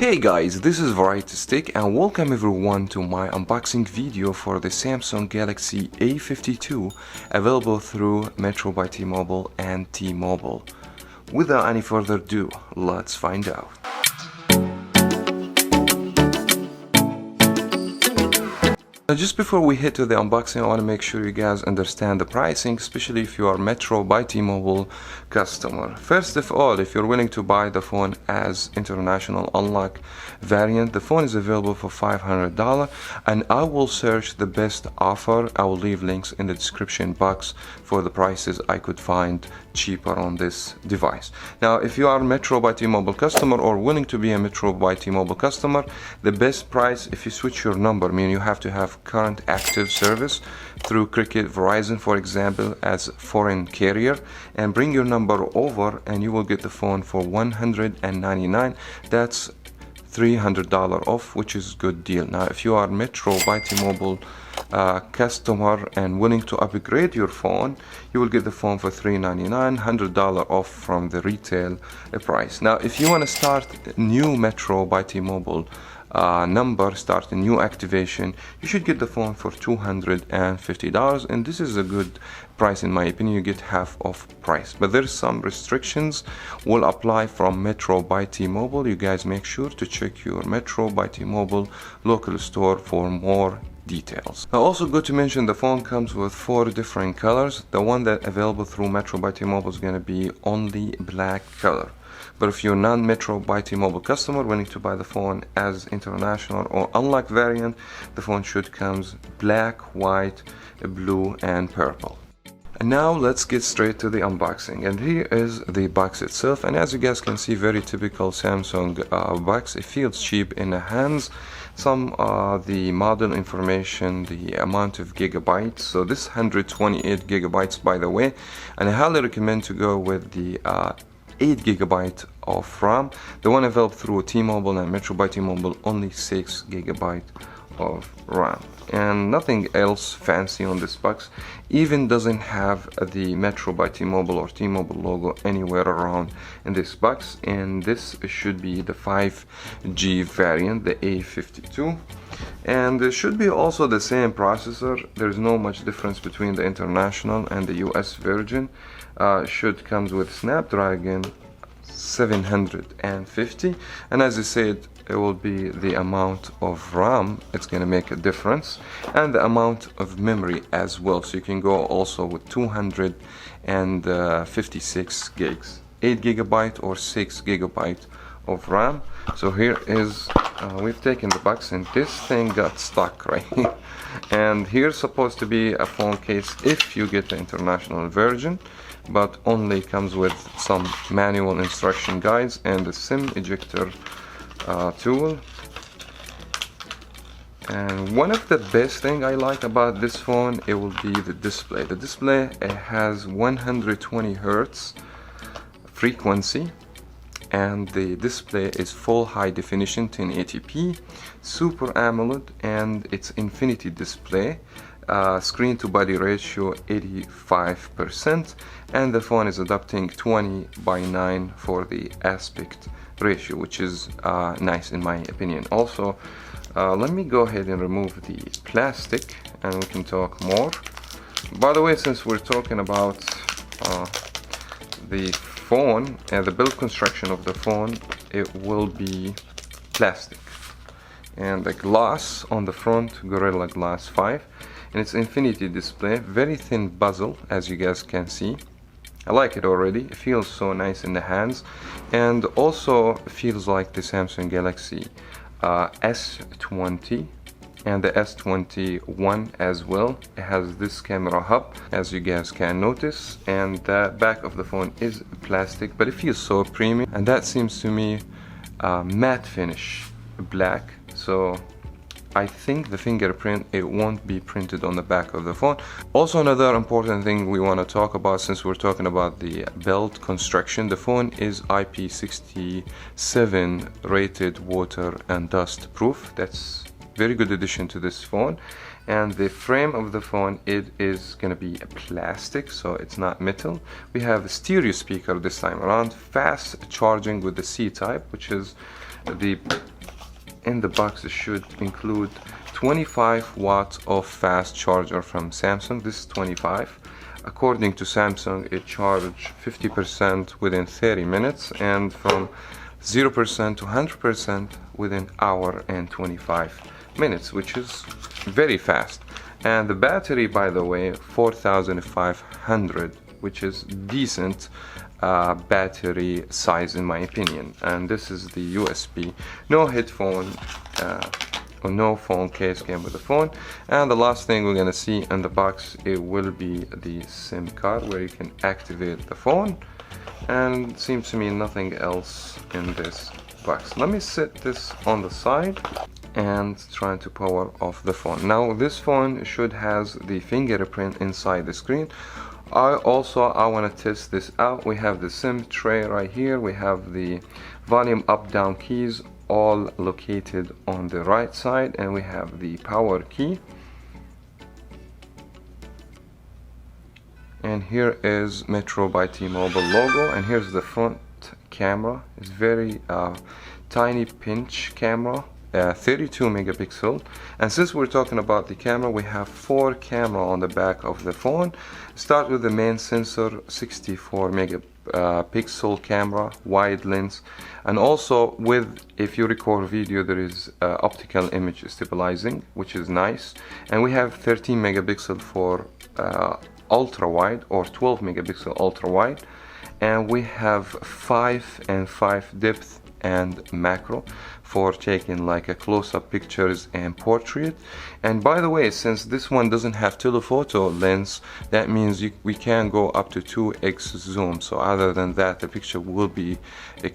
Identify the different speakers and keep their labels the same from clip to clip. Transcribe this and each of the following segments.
Speaker 1: Hey guys, this is Variety Stick and welcome everyone to my unboxing video for the Samsung Galaxy A52 available through Metro by T-Mobile and T-Mobile. Without any further ado, let's find out. Now, just before we head to the unboxing, I want to make sure you guys understand the pricing, especially if you are Metro by T-Mobile customer. First of all, if you're willing to buy the phone as international unlock variant, the phone is available for $500, and I will search the best offer. I will leave links in the description box for the prices I could find cheaper on this device. Now, if you are a Metro by T-Mobile customer or willing to be a Metro by T-Mobile customer, the best price, if you switch your number, meaning you have to have current active service through Cricket, Verizon, for example, as foreign carrier, and bring your number over and you will get the phone for $199. That's $300 off, which is a good deal. Now, if you are Metro by T-Mobile customer and willing to upgrade your phone, you will get the phone for $399, $100 off from the retail price. Now, if you want to start new Metro by T-Mobile number, start a new activation, you should get the phone for $250, and this is a good price in my opinion. You get half of price, but there's some restrictions will apply from Metro by T-Mobile. You guys make sure to check your Metro by T-Mobile local store for more details. Now, also good to mention, the phone comes with 4 different colors. The one that available through Metro by T-Mobile is going to be only black color. But if you're non-Metro by T-Mobile customer willing to buy the phone as international or unlock variant, the phone should comes black, white, blue, and purple. And now let's get straight to the unboxing. And here is the box itself. And as you guys can see, very typical Samsung box. It feels cheap in the hands. Some the model information, the amount of gigabytes. So this 128 gigabytes, by the way. And I highly recommend to go with the 8 gigabyte of RAM. The one available through T-Mobile and Metro by T-Mobile, only 6 gigabyte of RAM, and nothing else fancy on this box. Even doesn't have the Metro by T-Mobile or T-Mobile logo anywhere around in this box. And this should be the 5G variant, the A52, and there should be also the same processor. There's no much difference between the international and the US version. Should comes with Snapdragon 750, and as I said, it will be the amount of RAM. It's going to make a difference, and the amount of memory as well. So you can go also with 256 gigs, 8 gigabyte or 6 gigabyte of RAM. So here is we've taken the box, and this thing got stuck right here. And here's supposed to be a phone case if you get the international version, but only comes with some manual instruction guides and the SIM ejector tool. And one of the best thing I like about this phone, it will be the display. The display, it has 120 Hertz frequency, and the display is full high definition 1080p Super AMOLED, and it's infinity display. Screen to body ratio 85%, and the phone is adopting 20:9 for the aspect ratio, which is nice in my opinion. Also, let me go ahead and remove the plastic and we can talk more. By the way, since we're talking about the phone and the build construction of the phone, it will be plastic, and the glass on the front, Gorilla Glass 5, and it's infinity display, very thin bezel as you guys can see. I like it already. It feels so nice in the hands, and also feels like the Samsung Galaxy S20 and the S21 as well. It has this camera hub, as you guys can notice, and the back of the phone is plastic, but it feels so premium, and that seems to me matte finish, black. So I think the fingerprint, it won't be printed on the back of the phone. Also, another important thing we want to talk about, since we're talking about the build construction, the phone is IP67 rated water and dust proof. That's very good addition to this phone. And the frame of the phone, it is going to be a plastic, so it's not metal. We have a stereo speaker this time around, fast charging with the C type, which is the in the box it should include 25 watts of fast charger from Samsung. This is 25. According to Samsung, it charges 50% within 30 minutes and from 0% to 100% within hour and 25 minutes, which is very fast. And the battery, by the way, 4500, which is decent battery size in my opinion. And this is the USB. No headphone or no phone case came with the phone. And the last thing we're gonna see in the box, it will be the SIM card where you can activate the phone. And it seems to me nothing else in this box. Let me set this on the side and trying to power off the phone. Now this phone should has the fingerprint inside the screen. I want to test this out. We have the SIM tray right here. We have the volume up down keys all located on the right side, and we have the power key. And here is Metro by T-Mobile logo, and here's the front camera. It's very tiny pinch camera, 32 megapixel. And since we're talking about the camera, we have 4 cameras on the back of the phone. Start with the main sensor, 64 megapixel camera, wide lens, and also with, if you record video, there is optical image stabilizing, which is nice. And we have 13 megapixel for ultra wide, or 12 megapixel ultra wide, and we have 5 and 5 depth and macro for taking like a close-up pictures and portrait. And by the way, since this one doesn't have telephoto lens, that means we can go up to 2x zoom. So other than that, the picture will be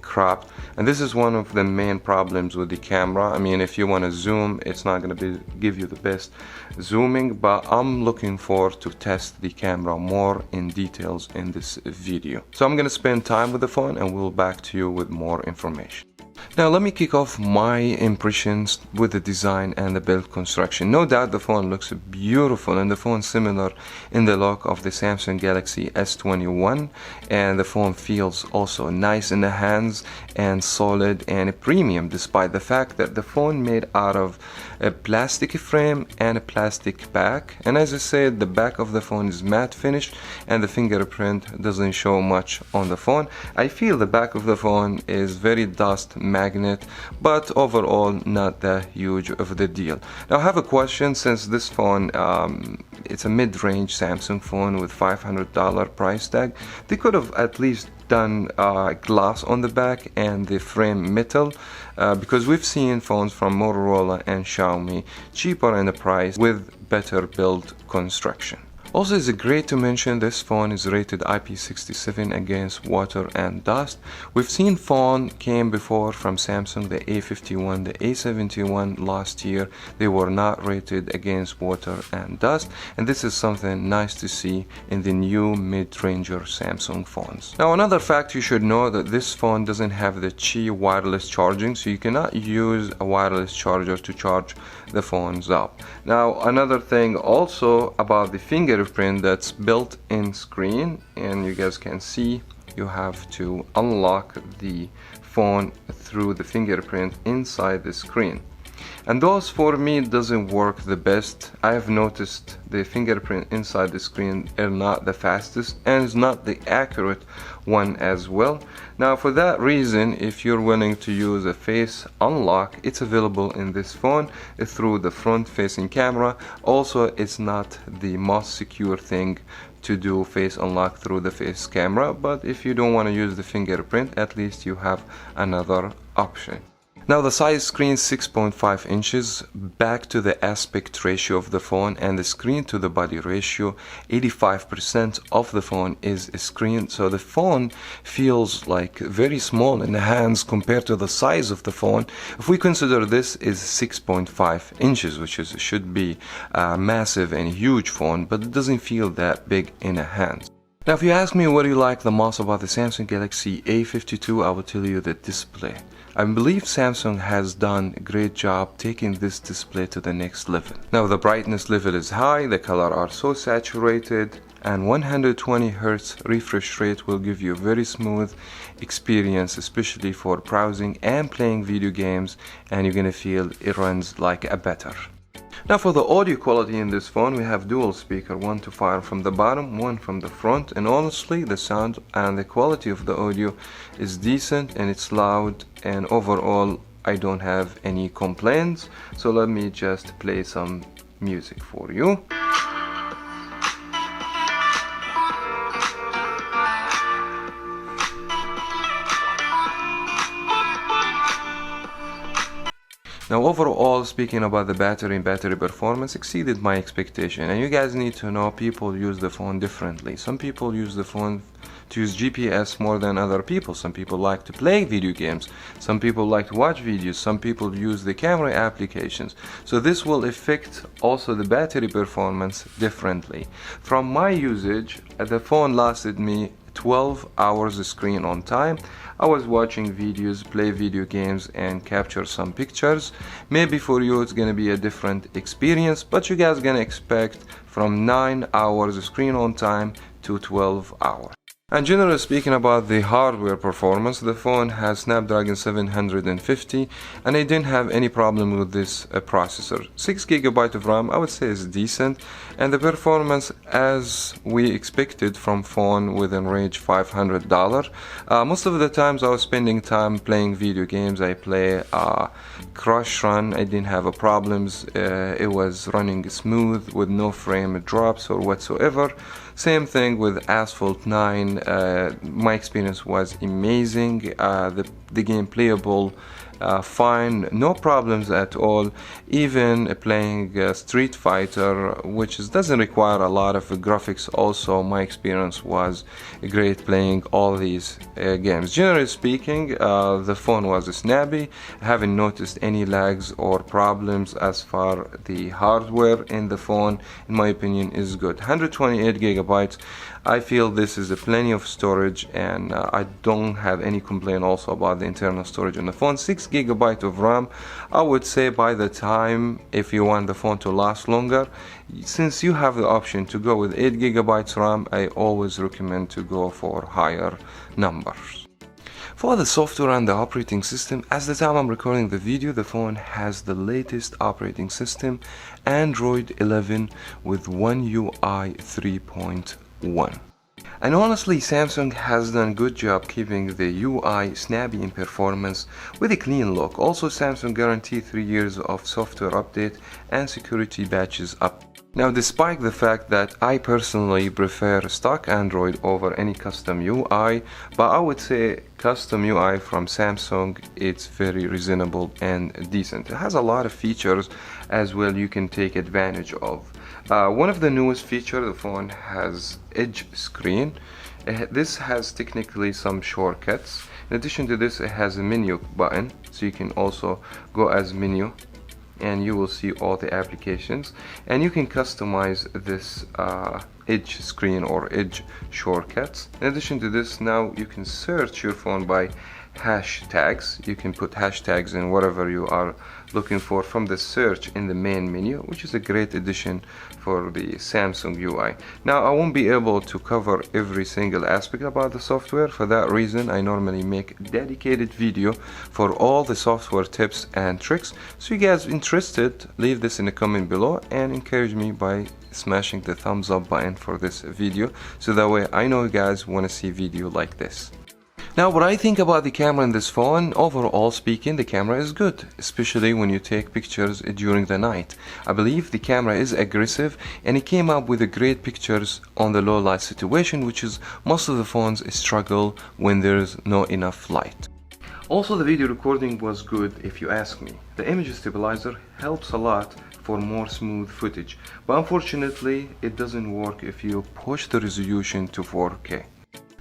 Speaker 1: cropped. And this is one of the main problems with the camera. I mean, if you want to zoom, it's not going to give you the best zooming, but I'm looking forward to test the camera more in details in this video. So I'm going to spend time with the phone and we'll back to you with more information. Now let me kick off my impressions with the design and the build construction. No doubt the phone looks beautiful, and the phone similar in the look of the Samsung Galaxy S21, and the phone feels also nice in the hands and solid and premium, despite the fact that the phone made out of a plastic frame and a plastic back. And as I said, the back of the phone is matte finished and the fingerprint doesn't show much on the phone. I feel the back of the phone is very dust magnet, but overall not that huge of the deal. Now I have a question. Since this phone it's a mid-range Samsung phone with $500 price tag, they could have at least done glass on the back and the frame metal, because we've seen phones from Motorola and Xiaomi cheaper in the price with better build construction. Also, it's great to mention this phone is rated IP67 against water and dust. We've seen phone came before from Samsung, the A51, the A71 last year. They were not rated against water and dust, and this is something nice to see in the new mid-ranger Samsung phones. Now another fact you should know that this phone doesn't have the Qi wireless charging, so you cannot use a wireless charger to charge the phones up. Now another thing also about the fingerprint that's built in screen, and you guys can see you have to unlock the phone through the fingerprint inside the screen, and those for me doesn't work the best. I have noticed the fingerprint inside the screen are not the fastest and is not the accurate one as well. Now for that reason, if you're willing to use a face unlock, it's available in this phone through the front facing camera. Also, it's not the most secure thing to do face unlock through the face camera, but if you don't want to use the fingerprint, at least you have another option. Now the size screen 6.5 inches, back to the aspect ratio of the phone and the screen to the body ratio, 85% of the phone is a screen, so the phone feels like very small in the hands compared to the size of the phone. If we consider this is 6.5 inches, which should be a massive and huge phone, but it doesn't feel that big in the hands. Now if you ask me what do you like the most about the Samsung Galaxy A52, I will tell you the display. I believe Samsung has done a great job taking this display to the next level. Now the brightness level is high, the color are so saturated, and 120 Hz refresh rate will give you a very smooth experience, especially for browsing and playing video games, and you're gonna feel it runs like a better. Now for the audio quality in this phone, we have dual speaker, one to fire from the bottom, one from the front, and honestly the sound and the quality of the audio is decent and it's loud, and overall I don't have any complaints. So let me just play some music for you. Now overall, speaking about the battery performance exceeded my expectation, and you guys need to know people use the phone differently. Some people use the phone to use GPS more than other people. Some people like to play video games, some people like to watch videos, some people use the camera applications. So this will affect also the battery performance differently. From my usage, the phone lasted me 12 hours screen on time. I was watching videos, play video games, and capture some pictures. Maybe for you it's gonna be a different experience, but you guys gonna expect from 9 hours screen on time to 12 hours. And generally speaking about the hardware performance, the phone has Snapdragon 750 and I didn't have any problem with this processor. 6GB of RAM I would say is decent, and the performance as we expected from phone within range $500. Most of the times I was spending time playing video games. I play Crush Run, I didn't have a problems. It was running smooth with no frame drops or whatsoever. Same thing with Asphalt 9. My experience was amazing. The game playable fine, no problems at all. Even playing Street Fighter, which doesn't require a lot of graphics, also my experience was great playing all these games. Generally speaking, the phone was snappy. I haven't noticed any lags or problems as far the hardware in the phone, in my opinion, is good. 128GB, I feel this is plenty of storage, and I don't have any complaint also about the internal storage on the phone. 6GB of RAM, I would say by the time, if you want the phone to last longer, since you have the option to go with 8GB RAM, I always recommend to go for higher numbers. For the software and the operating system, as the time I'm recording the video, the phone has the latest operating system, Android 11 with One UI 3.1. And honestly, Samsung has done a good job keeping the UI snappy in performance with a clean look. Also, Samsung guaranteed 3 years of software update and security patches up. Now, despite the fact that I personally prefer stock Android over any custom UI, but I would say custom UI from Samsung, it's very reasonable and decent. It has a lot of features as well you can take advantage of. One of the newest features, the phone has edge screen. This has technically some shortcuts. In addition to this, it has a menu button, so you can also go as menu and you will see all the applications, and you can customize this edge screen or edge shortcuts. In addition to this, now you can search your phone by hashtags. You can put hashtags in whatever you are looking for from the search in the main menu, which is a great addition for the Samsung UI. Now, I won't be able to cover every single aspect about the software. For that reason, I normally make a dedicated video for all the software tips and tricks. So you guys interested, leave this in the comment below and encourage me by smashing the thumbs up button for this video, so that way I know you guys want to see video like this. Now, what I think about the camera in this phone, overall speaking, the camera is good, especially when you take pictures during the night. I believe the camera is aggressive and it came up with great pictures on the low light situation, which is most of the phones struggle when there's no enough light. Also, the video recording was good if you ask me. The image stabilizer helps a lot for more smooth footage, but unfortunately it doesn't work if you push the resolution to 4K.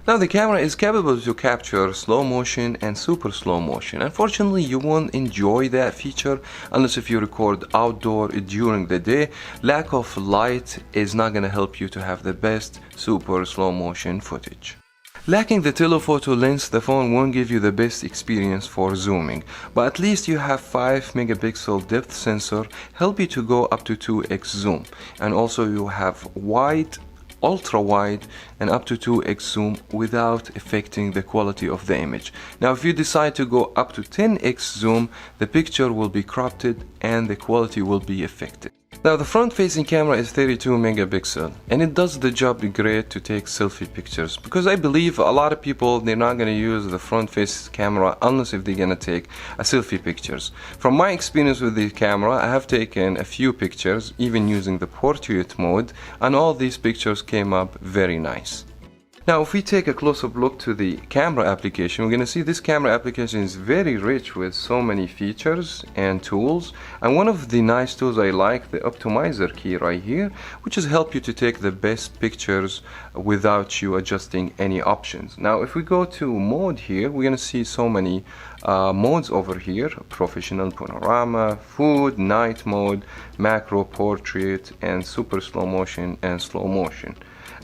Speaker 1: Now, the camera is capable to capture slow motion and super slow motion. Unfortunately, you won't enjoy that feature unless if you record outdoor during the day. Lack of light is not going to help you to have the best super slow motion footage. Lacking the telephoto lens, the phone won't give you the best experience for zooming, but at least you have 5 megapixel depth sensor, help you to go up to 2x zoom, and also you have wide ultra wide and up to 2x zoom without affecting the quality of the image. Now if you decide to go up to 10x zoom, the picture will be cropped and the quality will be affected. Now the front facing camera is 32 megapixel and it does the job great to take selfie pictures, because I believe a lot of people, they're not going to use the front facing camera unless if they're going to take a selfie pictures. From my experience with the camera, I have taken a few pictures even using the portrait mode, and all these pictures came up very nice. Now if we take a close-up look to the camera application, we're going to see this camera application is very rich with so many features and tools. And one of the nice tools I like, the optimizer key right here, which is help you to take the best pictures without you adjusting any options. Now if we go to mode here, we're going to see so many modes over here: professional, panorama, food, night mode, macro, portrait, and super slow motion and slow motion.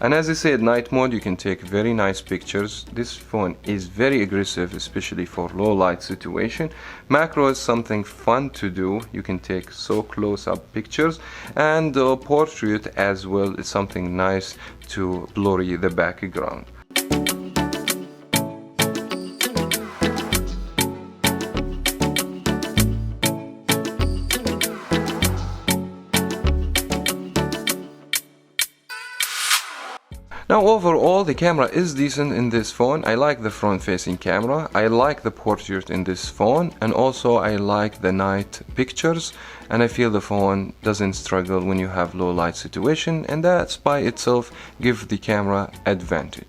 Speaker 1: And as I said, night mode, you can take very nice pictures. This phone is very aggressive, especially for low light situation. Macro is something fun to do. You can take so close up pictures, and portrait as well is something nice to blurry the background. Now overall the camera is decent in this phone. I like the front facing camera, I like the portrait in this phone, and also I like the night pictures, and I feel the phone doesn't struggle when you have low light situation, and that's by itself give the camera advantage.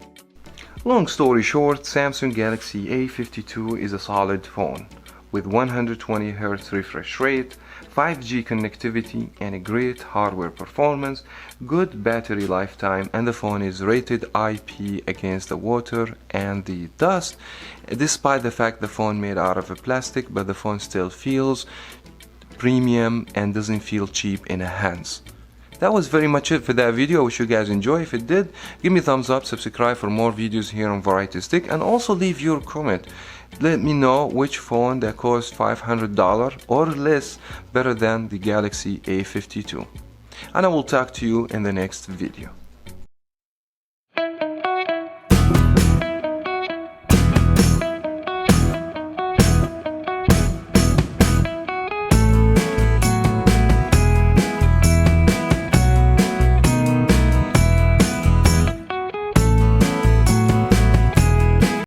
Speaker 1: Long story short, Samsung Galaxy A52 is a solid phone with 120Hz refresh rate, 5G connectivity, and a great hardware performance, good battery lifetime, and the phone is rated IP against the water and the dust. Despite the fact the phone made out of a plastic, but the phone still feels premium and doesn't feel cheap in the hands. That was very much it for that video. I wish you guys enjoy. If it did, give me a thumbs up, subscribe for more videos here on Variety Stick, and also leave your comment. Let me know which phone that costs $500 or less better than the Galaxy A52. And I will talk to you in the next video.